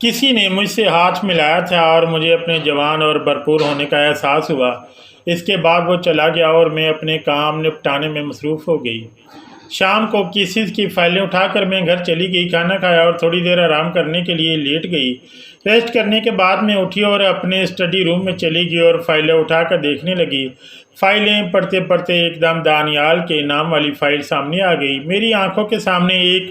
کسی نے مجھ سے ہاتھ ملایا تھا اور مجھے اپنے جوان اور بھرپور ہونے کا احساس ہوا۔ اس کے بعد وہ چلا گیا اور میں اپنے کام نپٹانے میں مصروف ہو گئی۔ شام کو کیسز کی فائلیں اٹھا کر میں گھر چلی گئی، کھانا کھایا اور تھوڑی دیر آرام کرنے کے لیے لیٹ گئی۔ ریسٹ کرنے کے بعد میں اٹھی اور اپنے اسٹڈی روم میں چلی گئی اور فائلیں اٹھا کر دیکھنے لگی۔ فائلیں پڑھتے پڑھتے ایک دم دانیال کے نام والی فائل سامنے آ گئی۔ میری آنکھوں کے سامنے ایک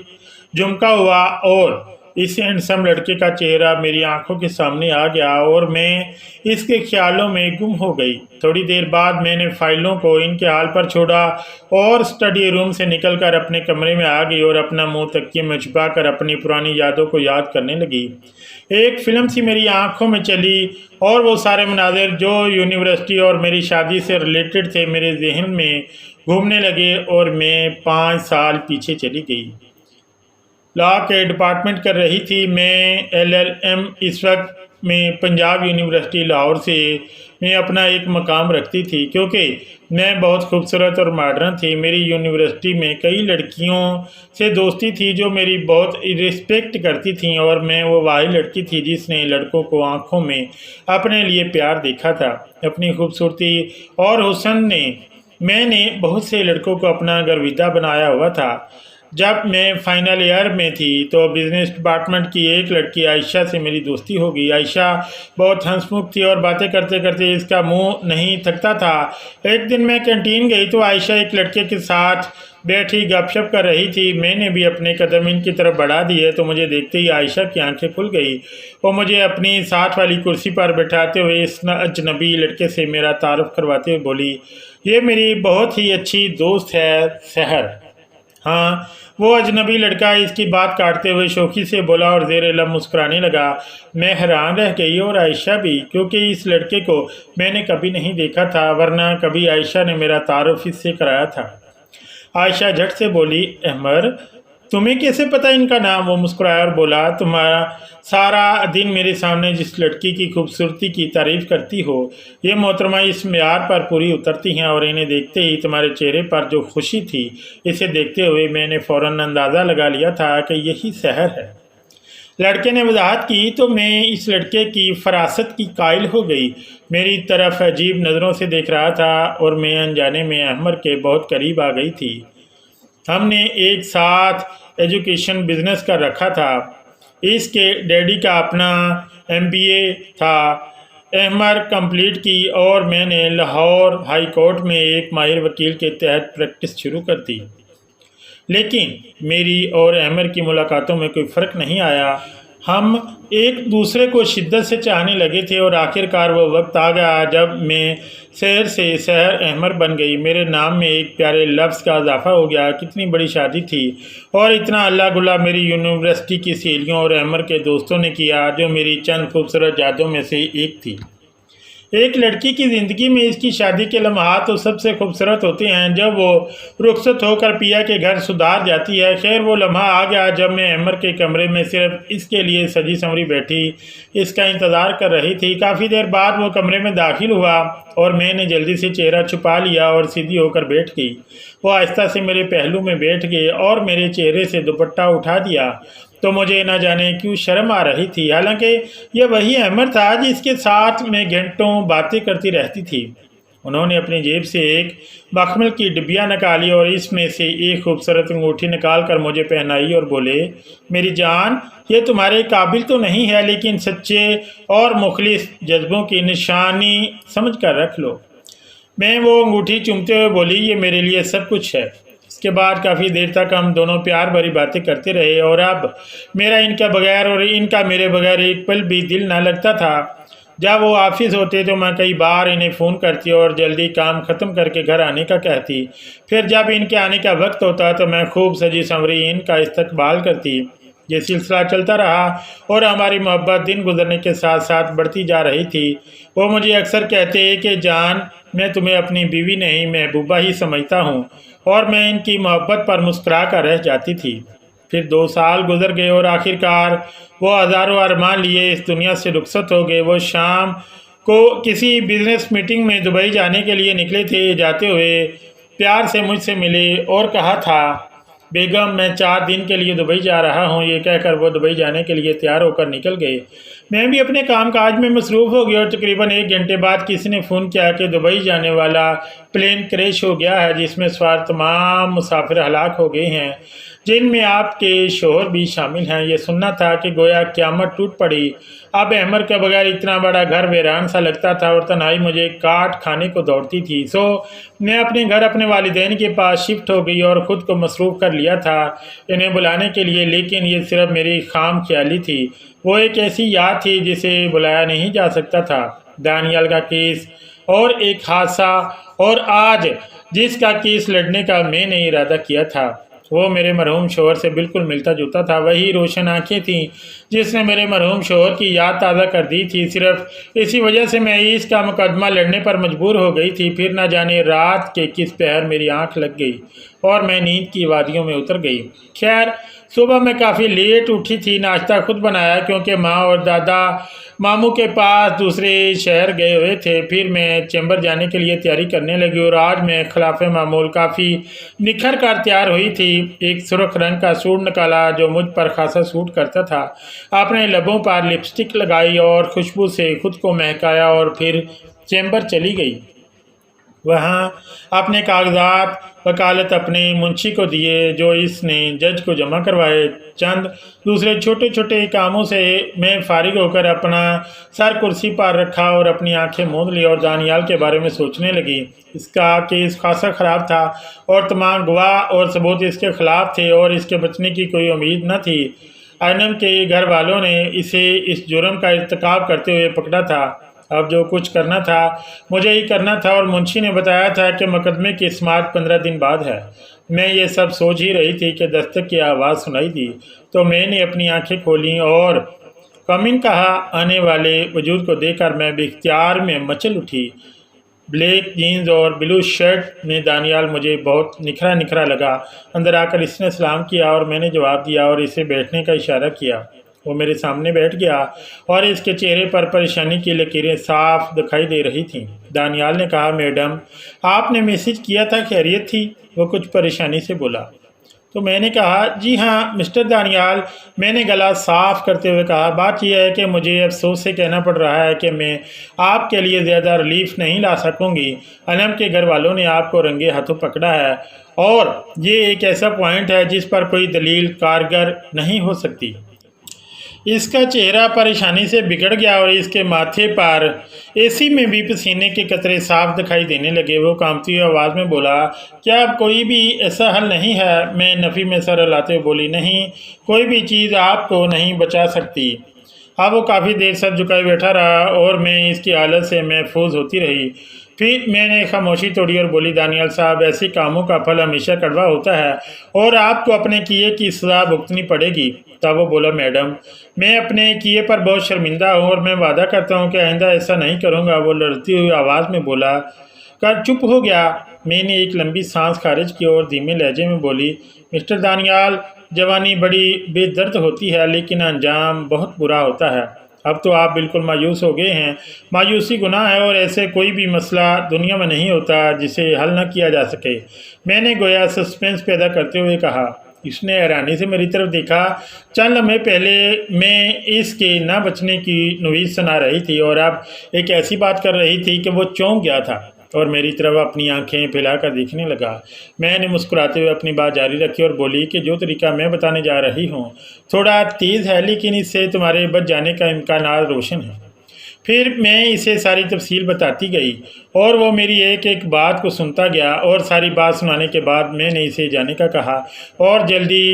جھمکا ہوا اور اس ہینڈسم لڑکے کا چہرہ میری آنکھوں کے سامنے آ گیا اور میں اس کے خیالوں میں گم ہو گئی۔ تھوڑی دیر بعد میں نے فائلوں کو ان کے حال پر چھوڑا اور اسٹڈی روم سے نکل کر اپنے کمرے میں آ گئی اور اپنا منہ تکیے میں چھپا کر اپنی پرانی یادوں کو یاد کرنے لگی۔ ایک فلم سی میری آنکھوں میں چلی اور وہ سارے مناظر جو یونیورسٹی اور میری شادی سے ریلیٹڈ تھے میرے ذہن میں گھومنے لگے اور میں 5 سال پیچھے چلی گئی۔ لا کے ڈپارٹمنٹ کر رہی تھی میں LLM۔ اس وقت میں پنجاب یونیورسٹی لاہور سے میں اپنا ایک مقام رکھتی تھی کیونکہ میں بہت خوبصورت اور ماڈرن تھی۔ میری یونیورسٹی میں کئی لڑکیوں سے دوستی تھی جو میری بہت رسپیکٹ کرتی تھیں اور میں وہ واحد لڑکی تھی جس نے لڑکوں کو آنکھوں میں اپنے لیے پیار دیکھا تھا۔ اپنی خوبصورتی اور حسن میں نے بہت سے لڑکوں کو اپنا گرویدہ بنایا ہوا تھا۔ جب میں فائنل ایئر میں تھی تو بزنس ڈپارٹمنٹ کی ایک لڑکی عائشہ سے میری دوستی ہو گئی۔ عائشہ بہت ہنس مکھ تھی اور باتیں کرتے کرتے اس کا منہ نہیں تھکتا تھا۔ ایک دن میں کینٹین گئی تو عائشہ ایک لڑکے کے ساتھ بیٹھی گپ شپ کر رہی تھی۔ میں نے بھی اپنے قدم ان کی طرف بڑھا دیے تو مجھے دیکھتے ہی عائشہ کی آنکھیں کھل گئی۔ وہ مجھے اپنی ساتھ والی کرسی پر بٹھاتے ہوئے اس اجنبی لڑکے سے میرا تعارف کرواتے ہوئے بولی، یہ میری بہت ہی اچھی دوست ہے سحر۔ ہاں، وہ اجنبی لڑکا اس کی بات کاٹتے ہوئے شوخی سے بولا اور زیر لب مسکرانے لگا۔ میں حیران رہ گئی اور عائشہ بھی، کیونکہ اس لڑکے کو میں نے کبھی نہیں دیکھا تھا ورنہ کبھی عائشہ نے میرا تعارف اس سے کرایا تھا۔ عائشہ جھٹ سے بولی، احمر تمہیں کیسے پتہ ان کا نام؟ وہ مسکرایا اور بولا، تمہارا سارا دن میرے سامنے جس لڑکی کی خوبصورتی کی تعریف کرتی ہو یہ محترمہ اس معیار پر پوری اترتی ہیں اور انہیں دیکھتے ہی تمہارے چہرے پر جو خوشی تھی اسے دیکھتے ہوئے میں نے فوراً اندازہ لگا لیا تھا کہ یہی سحر ہے۔ لڑکے نے وضاحت کی تو میں اس لڑکے کی فراست کی قائل ہو گئی۔ میری طرف عجیب نظروں سے دیکھ رہا تھا اور میں انجانے میں احمر کے بہت قریب آ گئی تھی۔ ہم نے ایک ساتھ ایجوکیشن بزنس کر رکھا تھا۔ اس کے ڈیڈی کا اپنا MBA تھا۔ احمر کمپلیٹ کی اور میں نے لاہور ہائی کورٹ میں ایک ماہر وکیل کے تحت پریکٹس شروع کر دی۔ لیکن میری اور احمر کی ملاقاتوں میں کوئی فرق نہیں آیا۔ ہم ایک دوسرے کو شدت سے چاہنے لگے تھے اور آخر کار وہ وقت آ گیا جب میں سحر سے سحر احمر بن گئی۔ میرے نام میں ایک پیارے لفظ کا اضافہ ہو گیا۔ کتنی بڑی شادی تھی اور اتنا اللہ گلا میری یونیورسٹی کی سہیلیوں اور احمر کے دوستوں نے کیا جو میری چند خوبصورت یادوں میں سے ایک تھی۔ ایک لڑکی کی زندگی میں اس کی شادی کے لمحات تو سب سے خوبصورت ہوتے ہیں جب وہ رخصت ہو کر پیا کے گھر سدھار جاتی ہے۔ خیر وہ لمحہ آ گیا جب میں احمر کے کمرے میں صرف اس کے لیے سجی سنوری بیٹھی اس کا انتظار کر رہی تھی۔ کافی دیر بعد وہ کمرے میں داخل ہوا اور میں نے جلدی سے چہرہ چھپا لیا اور سیدھی ہو کر بیٹھ گئی۔ وہ آہستہ سے میرے پہلو میں بیٹھ گئے اور میرے چہرے سے دوپٹہ اٹھا دیا تو مجھے نہ جانے کیوں شرم آ رہی تھی، حالانکہ یہ وہی احمر تھا جس کے ساتھ میں گھنٹوں باتیں کرتی رہتی تھی۔ انہوں نے اپنی جیب سے ایک مخمل کی ڈبیا نکالی اور اس میں سے ایک خوبصورت انگوٹھی نکال کر مجھے پہنائی اور بولے، میری جان یہ تمہارے قابل تو نہیں ہے لیکن سچے اور مخلص جذبوں کی نشانی سمجھ کر رکھ لو۔ میں وہ انگوٹھی چومتے ہوئے بولی، یہ میرے لیے سب کچھ ہے۔ اس کے بعد کافی دیر تک ہم دونوں پیار بھری باتیں کرتے رہے اور اب میرا ان کا بغیر اور ان کا میرے بغیر ایک پل بھی دل نہ لگتا تھا۔ جب وہ آفس ہوتے تو میں کئی بار انہیں فون کرتی اور جلدی کام ختم کر کے گھر آنے کا کہتی۔ پھر جب ان کے آنے کا وقت ہوتا تو میں خوب سجی سنوری ان کا استقبال کرتی۔ یہ سلسلہ چلتا رہا اور ہماری محبت دن گزرنے کے ساتھ ساتھ بڑھتی جا رہی تھی۔ وہ مجھے اکثر کہتے کہ جان میں تمہیں اپنی بیوی نہیں محبوبہ ہی سمجھتا ہوں، اور میں ان کی محبت پر مسکرا کر رہ جاتی تھی۔ پھر 2 سال گزر گئے اور آخر کار وہ ہزاروں ارمان لیے اس دنیا سے رخصت ہو گئے۔ وہ شام کو کسی بزنس میٹنگ میں دبئی جانے کے لیے نکلے تھے۔ جاتے ہوئے پیار سے مجھ سے ملے اور کہا تھا بیگم میں 4 دن کے لیے دبئی جا رہا ہوں، یہ کہہ کر وہ دبئی جانے کے لیے تیار ہو کر نکل گئے۔ میں بھی اپنے کام کاج میں مصروف ہو گیا اور تقریباً 1 گھنٹے بعد کسی نے فون کیا کہ دبئی جانے والا پلین کریش ہو گیا ہے، جس میں سوار تمام مسافر ہلاک ہو گئے ہیں، جن میں آپ کے شوہر بھی شامل ہیں۔ یہ سننا تھا کہ گویا قیامت ٹوٹ پڑی۔ اب احمر کے بغیر اتنا بڑا گھر ویران سا لگتا تھا اور تنہائی مجھے کاٹ کھانے کو دوڑتی تھی۔ میں اپنے گھر اپنے والدین کے پاس شفٹ ہو گئی اور خود کو مصروف کر لیا تھا انہیں بلانے کے لیے، لیکن یہ صرف میری خام خیالی تھی۔ وہ ایک ایسی یاد تھی جسے بلایا نہیں جا سکتا تھا۔ دانیال کا کیس اور ایک حادثہ، اور آج جس کا کیس لڑنے کا میں نے ارادہ کیا تھا وہ میرے مرحوم شوہر سے بالکل ملتا جلتا تھا۔ وہی روشن آنکھیں تھیں جس نے میرے مرحوم شوہر کی یاد تازہ کر دی تھی۔ صرف اسی وجہ سے میں اس کا مقدمہ لڑنے پر مجبور ہو گئی تھی۔ پھر نہ جانے رات کے کس پہر میری آنکھ لگ گئی اور میں نیند کی وادیوں میں اتر گئی۔ خیر، صبح میں کافی لیٹ اٹھی تھی۔ ناشتہ خود بنایا کیونکہ ماں اور دادا ماموں کے پاس دوسرے شہر گئے ہوئے تھے۔ پھر میں چیمبر جانے کے لیے تیاری کرنے لگی اور آج میں خلاف معمول کافی نکھر کر تیار ہوئی تھی۔ ایک سرخ رنگ کا سوٹ نکالا جو مجھ پر خاصا سوٹ کرتا تھا، اپنے لبوں پر لپسٹک لگائی اور خوشبو سے خود کو مہکایا اور پھر چیمبر چلی گئی۔ وہاں اپنے کاغذات وکالت اپنے منشی کو دیے جو اس نے جج کو جمع کروائے۔ چند دوسرے چھوٹے چھوٹے کاموں سے میں فارغ ہو کر اپنا سر کرسی پر رکھا اور اپنی آنکھیں موند لی اور دانیال کے بارے میں سوچنے لگی۔ اس کا کیس خاصا خراب تھا اور تمام گواہ اور ثبوت اس کے خلاف تھے اور اس کے بچنے کی کوئی امید نہ تھی۔ انم کے گھر والوں نے اسے اس جرم کا ارتکاب کرتے ہوئے پکڑا تھا۔ اب جو کچھ کرنا تھا مجھے ہی کرنا تھا اور منشی نے بتایا تھا کہ مقدمے کی سماعت 15 دن بعد ہے۔ میں یہ سب سوچ ہی رہی تھی کہ دستک کی آواز سنائی دی تو میں نے اپنی آنکھیں کھولیں اور کمن کہا آنے والے وجود کو دیکھ کر میں بے اختیار میں مچل اٹھی۔ بلیک جینز اور بلو شرٹ میں دانیال مجھے بہت نکھرا نکھرا لگا۔ اندر آ کر اس نے سلام کیا اور میں نے جواب دیا اور اسے بیٹھنے کا اشارہ کیا۔ وہ میرے سامنے بیٹھ گیا اور اس کے چہرے پر پریشانی کی لکیریں صاف دکھائی دے رہی تھیں۔ دانیال نے کہا، میڈم آپ نے میسج کیا تھا، خیریت تھی؟ وہ کچھ پریشانی سے بولا۔ تو میں نے کہا، جی ہاں مسٹر دانیال۔ میں نے گلا صاف کرتے ہوئے کہا، بات یہ ہے کہ مجھے افسوس سے کہنا پڑ رہا ہے کہ میں آپ کے لیے زیادہ ریلیف نہیں لا سکوں گی۔ انم کے گھر والوں نے آپ کو رنگے ہاتھوں پکڑا ہے اور یہ ایک ایسا پوائنٹ ہے جس پر کوئی دلیل کارگر نہیں ہو سکتی۔ اس کا چہرہ پریشانی سے بگڑ گیا اور اس کے ماتھے پر اے سی میں بھی پسینے کے قطرے صاف دکھائی دینے لگے۔ وہ کانپتی ہوئی آواز میں بولا، کیا اب کوئی بھی ایسا حل نہیں ہے؟ میں نفی میں سر ہلاتے ہوئے بولی، نہیں، کوئی بھی چیز آپ کو نہیں بچا سکتی۔ اب وہ کافی دیر سر جھکائے بیٹھا رہا اور میں اس کی حالت سے محفوظ ہوتی رہی۔ پھر میں نے خاموشی توڑی اور بولی، دانیال صاحب، ایسے کاموں کا پھل ہمیشہ کڑوا ہوتا ہے اور آپ کو اپنے کیے کی سزا بھگتنی پڑے گی۔ تب وہ بولا، میڈم میں اپنے کیے پر بہت شرمندہ ہوں اور میں وعدہ کرتا ہوں کہ آئندہ ایسا نہیں کروں گا۔ وہ لڑتی ہوئی آواز میں بولا کر چپ ہو گیا۔ میں نے ایک لمبی سانس خارج کی اور دھیمے لہجے میں بولی، مسٹر دانیال، جوانی بڑی بے درد ہوتی ہے لیکن انجام بہت برا ہوتا ہے۔ اب تو آپ بالکل مایوس ہو گئے ہیں۔ مایوسی گناہ ہے اور ایسے کوئی بھی مسئلہ دنیا میں نہیں ہوتا جسے حل نہ کیا جا سکے۔ میں نے گویا سسپینس پیدا کرتے ہوئے کہا۔ اس نے حیرانی سے میری طرف دیکھا۔ چند لمحے پہلے میں اس کے نہ بچنے کی نوید سنا رہی تھی اور اب ایک ایسی بات کر رہی تھی کہ وہ چونک گیا تھا اور میری طرف اپنی آنکھیں پھیلا کر دیکھنے لگا۔ میں نے مسکراتے ہوئے اپنی بات جاری رکھی اور بولی کہ جو طریقہ میں بتانے جا رہی ہوں تھوڑا تیز ہے لیکن اس سے تمہارے بچ جانے کا امکانات روشن ہے۔ پھر میں اسے ساری تفصیل بتاتی گئی اور وہ میری ایک ایک بات کو سنتا گیا اور ساری بات سنانے کے بعد میں نے اسے جانے کا کہا اور جلدی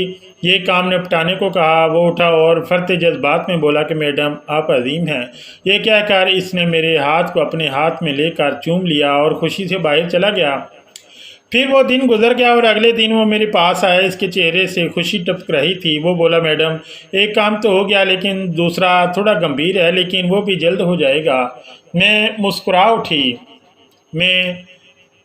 یہ کام نپٹانے کو کہا۔ وہ اٹھا اور فرتے جذبات میں بولا کہ میڈم آپ عظیم ہیں۔ یہ کہہ کر اس نے میرے ہاتھ کو اپنے ہاتھ میں لے کر چوم لیا اور خوشی سے باہر چلا گیا۔ پھر وہ دن گزر گیا اور اگلے دن وہ میرے پاس آیا۔ اس کے چہرے سے خوشی ٹپک رہی تھی۔ وہ بولا، میڈم ایک کام تو ہو گیا لیکن دوسرا تھوڑا گمبھیر ہے، لیکن وہ بھی جلد ہو جائے گا۔ میں مسکرا اٹھی۔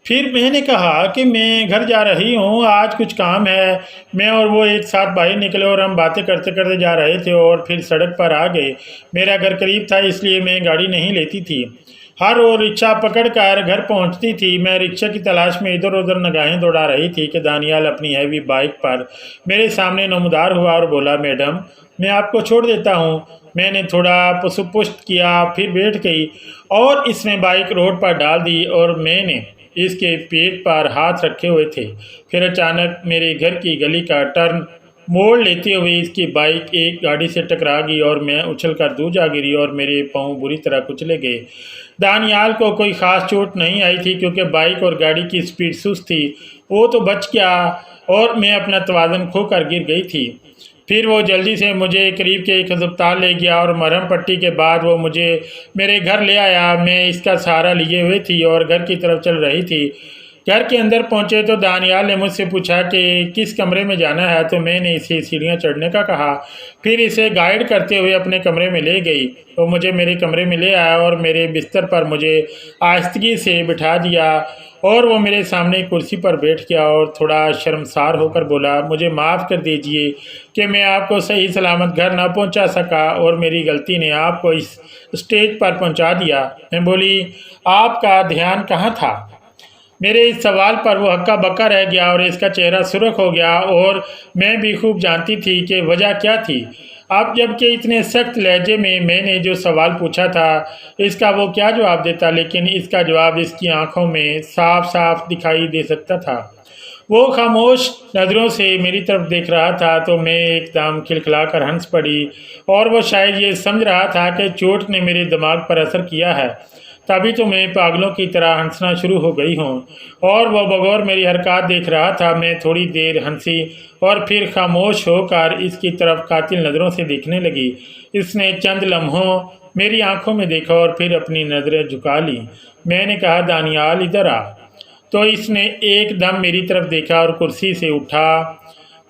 پھر میں نے کہا کہ میں گھر جا رہی ہوں، آج کچھ کام ہے۔ میں اور وہ ایک ساتھ باہر نکلے اور ہم باتیں کرتے کرتے جا رہے تھے اور پھر سڑک پر آ گئے۔ میرا گھر قریب تھا اس لیے میں گاڑی نہیں لیتی تھی۔ ہر وہ رکشہ پکڑ کر گھر پہنچتی تھی۔ میں رکشہ کی تلاش میں ادھر ادھر نگاہیں دوڑا رہی تھی کہ دانیال اپنی ہیوی بائک پر میرے سامنے نمودار ہوا اور بولا، میڈم میں آپ کو چھوڑ دیتا ہوں۔ میں نے تھوڑا پشت کیا، پھر بیٹھ گئی اور اس نے بائک روڈ پر ڈال دی اور میں نے اس کے پیٹ پر ہاتھ رکھے ہوئے تھے۔ پھر اچانک میرے گھر کی گلی کا ٹرن موڑ لیتے ہوئے اس کی بائک ایک گاڑی سے ٹکرا گئی اور میں اچھل کر دور جا گری اور میرے پاؤں بری طرح کچلے گئے۔ دانیال کو کوئی خاص چوٹ نہیں آئی تھی کیونکہ بائک اور گاڑی کی سپیڈ سست تھی۔ وہ تو بچ گیا اور میں اپنا توازن کھو کر گر گئی تھی۔ پھر وہ جلدی سے مجھے قریب کے ایک ہسپتال لے گیا اور مرہم پٹی کے بعد وہ مجھے میرے گھر لے آیا۔ میں اس کا سہارا لیے ہوئے تھی اور گھر کی طرف چل رہی تھی۔ گھر کے اندر پہنچے تو دانیال نے مجھ سے پوچھا کہ کس کمرے میں جانا ہے، تو میں نے اسے سیڑھیاں چڑھنے کا کہا۔ پھر اسے گائیڈ کرتے ہوئے اپنے کمرے میں لے گئی۔ وہ مجھے میرے کمرے میں لے آیا اور میرے بستر پر مجھے آہستگی سے بٹھا دیا اور وہ میرے سامنے کرسی پر بیٹھ گیا اور تھوڑا شرمسار ہو کر بولا، مجھے معاف کر دیجئے کہ میں آپ کو صحیح سلامت گھر نہ پہنچا سکا اور میری غلطی نے آپ کو اس اسٹیج پر پہنچا دیا۔ میں بولی، آپ کا دھیان کہاں تھا؟ میرے اس سوال پر وہ ہکا بکا رہ گیا اور اس کا چہرہ سرخ ہو گیا اور میں بھی خوب جانتی تھی کہ وجہ کیا تھی۔ اب جبکہ اتنے سخت لہجے میں نے جو سوال پوچھا تھا اس کا وہ کیا جواب دیتا، لیکن اس کا جواب اس کی آنکھوں میں صاف صاف دکھائی دے سکتا تھا۔ وہ خاموش نظروں سے میری طرف دیکھ رہا تھا تو میں ایک دم کھلکھلا کر ہنس پڑی اور وہ شاید یہ سمجھ رہا تھا کہ چوٹ نے میرے دماغ پر اثر کیا ہے، تبھی تو میں پاگلوں کی طرح ہنسنا شروع ہو گئی ہوں۔ اور وہ بغور میری حرکات دیکھ رہا تھا۔ میں تھوڑی دیر ہنسی اور پھر خاموش ہو کر اس کی طرف قاتل نظروں سے دیکھنے لگی۔ اس نے چند لمحوں میری آنکھوں میں دیکھا اور پھر اپنی نظریں جھکا لی۔ میں نے کہا، دانیال ادھر آ۔ تو اس نے ایک دم میری طرف دیکھا اور کرسی سے اٹھا۔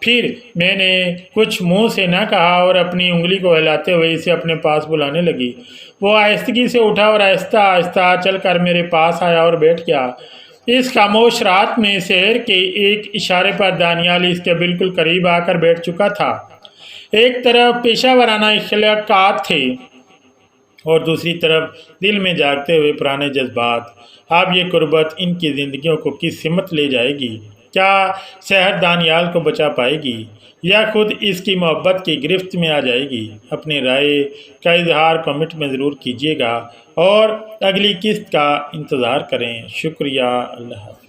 پھر میں نے کچھ منہ سے نہ کہا اور اپنی انگلی کو ہلاتے ہوئے اسے اپنے پاس بلانے لگی۔ وہ آہستگی سے اٹھا اور آہستہ آہستہ چل کر میرے پاس آیا اور بیٹھ گیا۔ اس خاموش رات میں شہر کے ایک اشارے پر دانیال اس کے بالکل قریب آ کر بیٹھ چکا تھا۔ ایک طرف پیشہ ورانہ اخلاقات تھے اور دوسری طرف دل میں جاگتے ہوئے پرانے جذبات۔ اب یہ قربت ان کی زندگیوں کو کس سمت لے جائے گی؟ کیا شہر دانیال کو بچا پائے گی یا خود اس کی محبت کی گرفت میں آ جائے گی؟ اپنی رائے کا اظہار کمنٹ میں ضرور کیجیے گا اور اگلی قسط کا انتظار کریں۔ شکریہ، اللہ حافظ۔